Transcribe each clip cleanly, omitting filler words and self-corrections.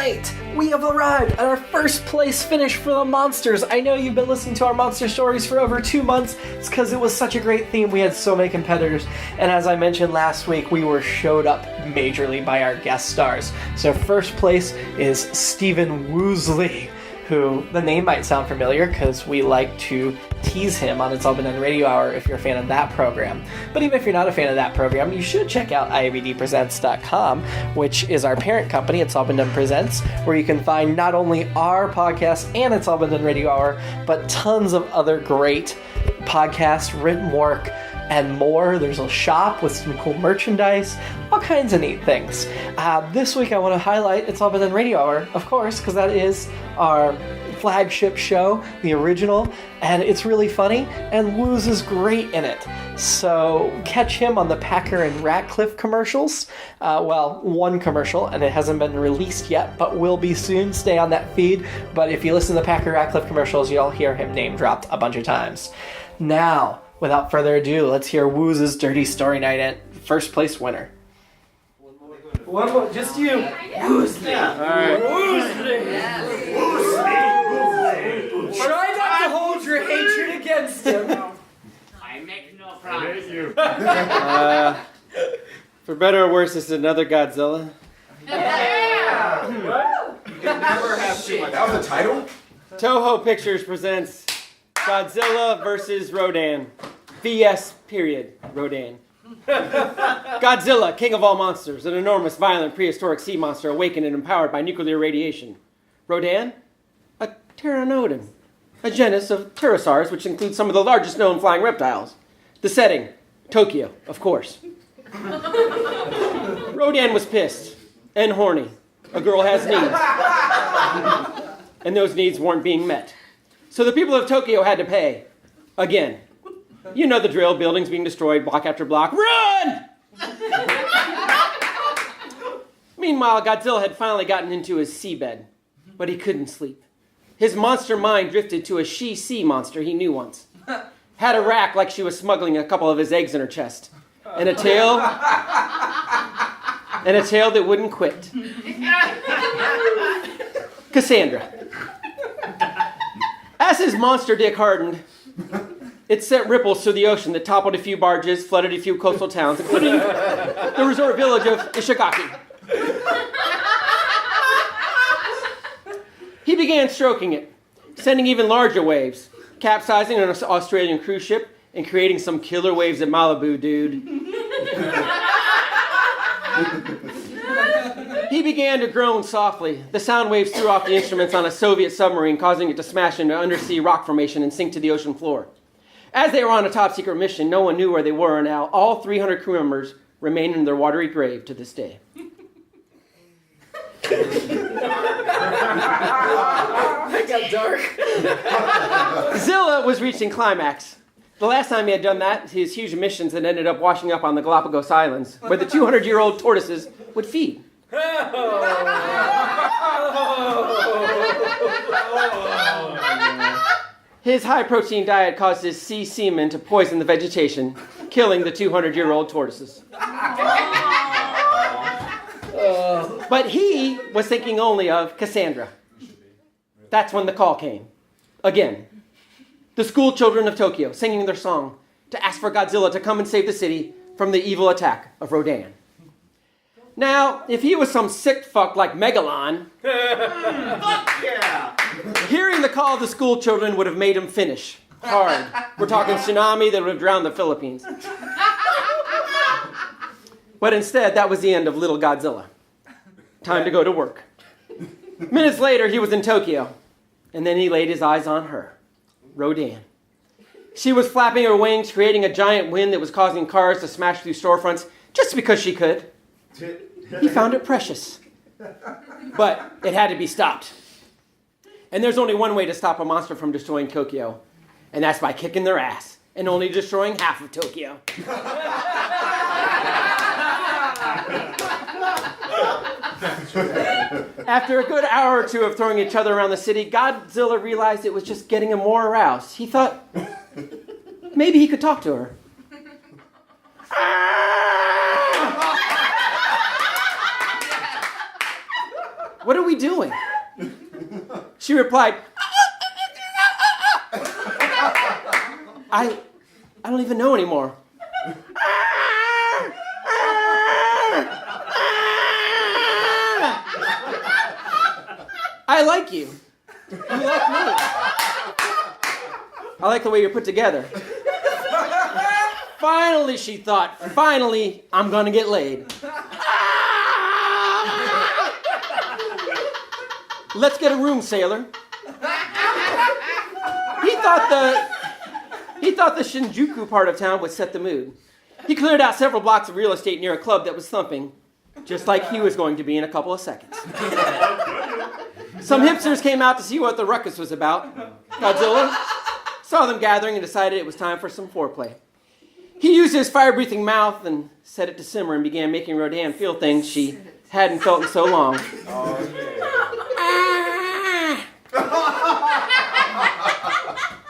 right, we have arrived at our first place finish for the monsters. I know you've been listening to our monster stories for over 2 months. It's because it was such a great theme. We had so many competitors. And as I mentioned last week, we were showed up majorly by our guest stars. So first place is Stephen Woosley, who the name might sound familiar because we like to tease him on It's All Been Done Radio Hour if you're a fan of that program. But even if you're not a fan of that program, you should check out IABDpresents.com, which is our parent company, It's All Been Done Presents, where you can find not only our podcast and It's All Been Done Radio Hour, but tons of other great podcasts, written work, and more. There's a shop with some cool merchandise, all kinds of neat things. This week I want to highlight It's All Been Done Radio Hour, of course, because that is our flagship show, the original, and it's really funny, and Wooz is great in it. So catch him on the Packer and Ratcliffe commercials. One commercial, and it hasn't been released yet, but will be soon. Stay on that feed. But if you listen to the Packer Ratcliffe commercials, you'll hear him name dropped a bunch of times. Now, without further ado, let's hear Wooz's Dirty Story Night at first place winner. One more, just you. Woosley. All right. Woosley. Try not to hold your hatred against him. I make no promise. For better or worse, this is another Godzilla. Yeah! You can never have shit like that. That was the title? Toho Pictures presents Godzilla vs. Rodan. VS period. Rodan. Godzilla, king of all monsters, an enormous, violent, prehistoric sea monster awakened and empowered by nuclear radiation. Rodan? A pteranodon. A genus of pterosaurs, which includes some of the largest known flying reptiles. The setting, Tokyo, of course. Rodan was pissed and horny. A girl has needs. And those needs weren't being met. So the people of Tokyo had to pay. Again. You know the drill, buildings being destroyed, block after block. Run! Meanwhile, Godzilla had finally gotten into his seabed, but he couldn't sleep. His monster mind drifted to a she-sea monster he knew once. Had a rack like she was smuggling a couple of his eggs in her chest. And a tail that wouldn't quit. Cassandra. As his monster dick hardened, it sent ripples through the ocean that toppled a few barges, flooded a few coastal towns, including the resort village of Ishigaki. He began stroking it, sending even larger waves, capsizing an Australian cruise ship and creating some killer waves at Malibu, dude. He began to groan softly. The sound waves threw off the instruments on a Soviet submarine, causing it to smash into undersea rock formation and sink to the ocean floor. As they were on a top-secret mission, no one knew where they were, and now all 300 crew members remain in their watery grave to this day. That got dark. Zilla was reaching climax. The last time he had done that, his huge emissions had ended up washing up on the Galapagos Islands, where the 200-year-old tortoises would feed. His high-protein diet caused his sea semen to poison the vegetation, killing the 200-year-old tortoises. But he was thinking only of Cassandra. That's when the call came. Again. The school children of Tokyo singing their song to ask for Godzilla to come and save the city from the evil attack of Rodan. Now, if he was some sick fuck like Megalon, Fuck yeah! Hearing the call of the school children would have made him finish hard. We're talking tsunami that would have drowned the Philippines. But instead, that was the end of little Godzilla. Time to go to work. Minutes later, he was in Tokyo, and then he laid his eyes on her, Rodan. She was flapping her wings, creating a giant wind that was causing cars to smash through storefronts just because she could. He found it precious. But it had to be stopped. And there's only one way to stop a monster from destroying Tokyo, and that's by kicking their ass and only destroying half of Tokyo. After a good hour or two of throwing each other around the city, Godzilla realized it was just getting him more aroused. He thought maybe he could talk to her. what are we doing? She replied, I don't even know anymore. I like you. You like me. I like the way you're put together. Finally, she thought, finally, I'm gonna get laid. Let's get a room, sailor. He thought the Shinjuku part of town would set the mood. He cleared out several blocks of real estate near a club that was thumping, just like he was going to be in a couple of seconds. Some hipsters came out to see what the ruckus was about. Godzilla saw them gathering and decided it was time for some foreplay. He used his fire-breathing mouth and set it to simmer and began making Rodan feel things she hadn't felt in so long.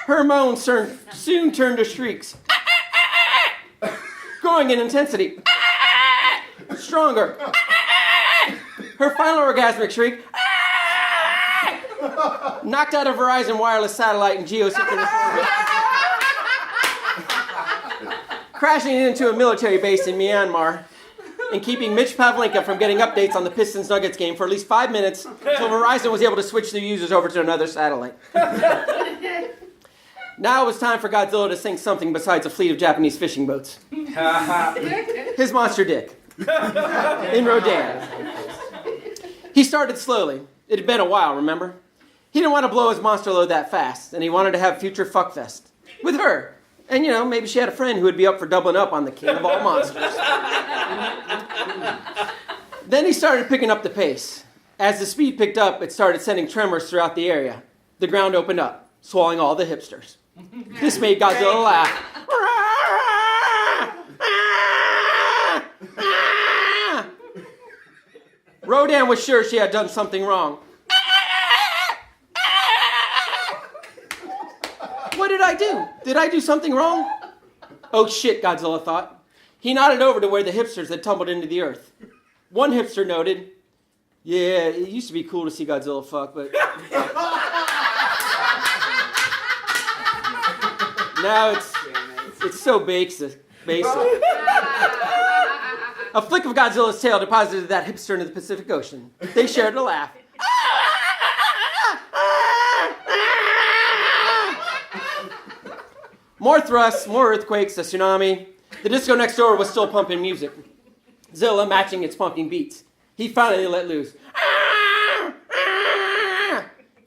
Her moans soon turned to shrieks, growing in intensity, stronger. Her final orgasmic shriek knocked out a Verizon wireless satellite in geosynchronous orbit, crashing into a military base in Myanmar and keeping Mitch Pavlenka from getting updates on the Pistons-Nuggets game for at least 5 minutes until Verizon was able to switch their users over to another satellite. Now it was time for Godzilla to sink something besides a fleet of Japanese fishing boats. His monster dick. In Rodan. He started slowly. It had been a while, remember? He didn't want to blow his monster load that fast, and he wanted to have future fuckfest. With her. And, maybe she had a friend who would be up for doubling up on the king of all monsters. Then he started picking up the pace. As the speed picked up, it started sending tremors throughout the area. The ground opened up, swallowing all the hipsters. This made Godzilla laugh. Rodan was sure she had done something wrong. What did I do? Did I do something wrong? Oh shit, Godzilla thought. He nodded over to where the hipsters had tumbled into the earth. One hipster noted, yeah, it used to be cool to see Godzilla fuck, but now it's so basic. A flick of Godzilla's tail deposited that hipster into the Pacific Ocean. They shared a laugh. More thrusts, more earthquakes, a tsunami. The disco next door was still pumping music. Zilla matching its pumping beats. He finally let loose.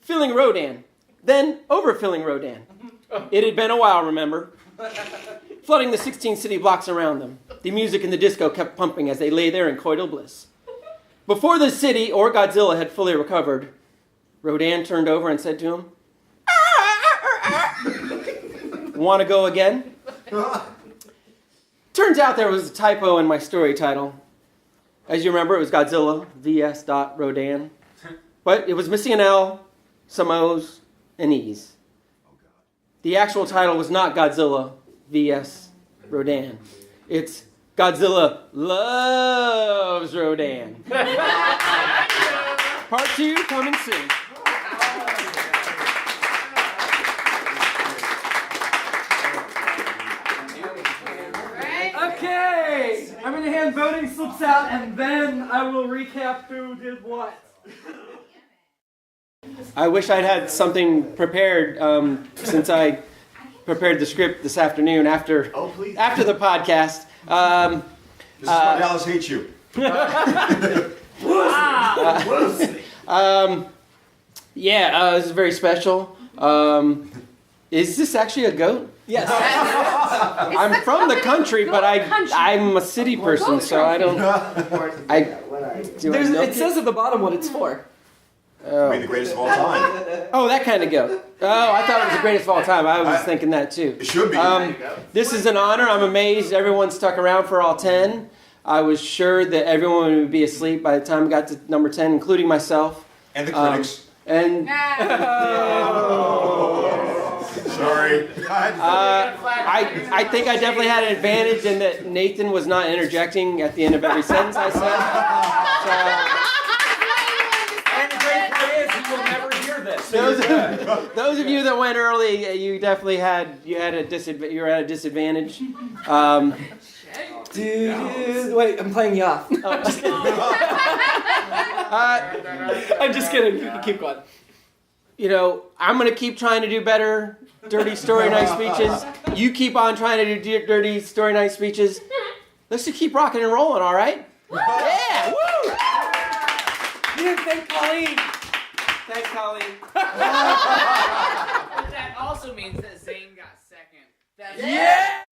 Filling Rodan. Then overfilling Rodan. It had been a while, remember? Flooding the 16 city blocks around them. The music and the disco kept pumping as they lay there in coital bliss. Before the city or Godzilla had fully recovered, Rodan turned over and said to him, "Want to go again?" Turns out there was a typo in my story title. As you remember, it was Godzilla vs. Rodan. But it was missing an L, some O's, and E's. The actual title was not Godzilla vs. Rodan. It's Godzilla Loves Rodan. Part 2 coming soon. Okay, I'm going to hand voting slips out, and then I will recap who did what. I wish I'd had something prepared since I prepared the script this afternoon after the podcast. This is why Dallas hates you. This is very special. Is this actually a goat? Yes. I'm from the country, but I'm a city person, so I don't. It says at the bottom what it's for. Maybe the greatest of all time. Oh, that kind of goat. Oh, I thought it was the greatest of all time. I was thinking that too. It should be. This is an honor. I'm amazed everyone stuck around for all 10. I was sure that everyone would be asleep by the time we got to number 10, including myself. And the critics. Sorry. I think I definitely had an advantage in that Nathan was not interjecting at the end of every sentence I said. Those of you that went early, you definitely you were at a disadvantage. Dude, wait, I'm playing you off. I'm just kidding. I'm just kidding. You can keep going. You know, I'm going to keep trying to do better dirty story night speeches. You keep on trying to do dirty story night speeches. Let's just keep rocking and rolling, all right? Yeah! Woo! You didn't thank Colleen. Thanks, Colleen. That also means that Zane got second. Yeah!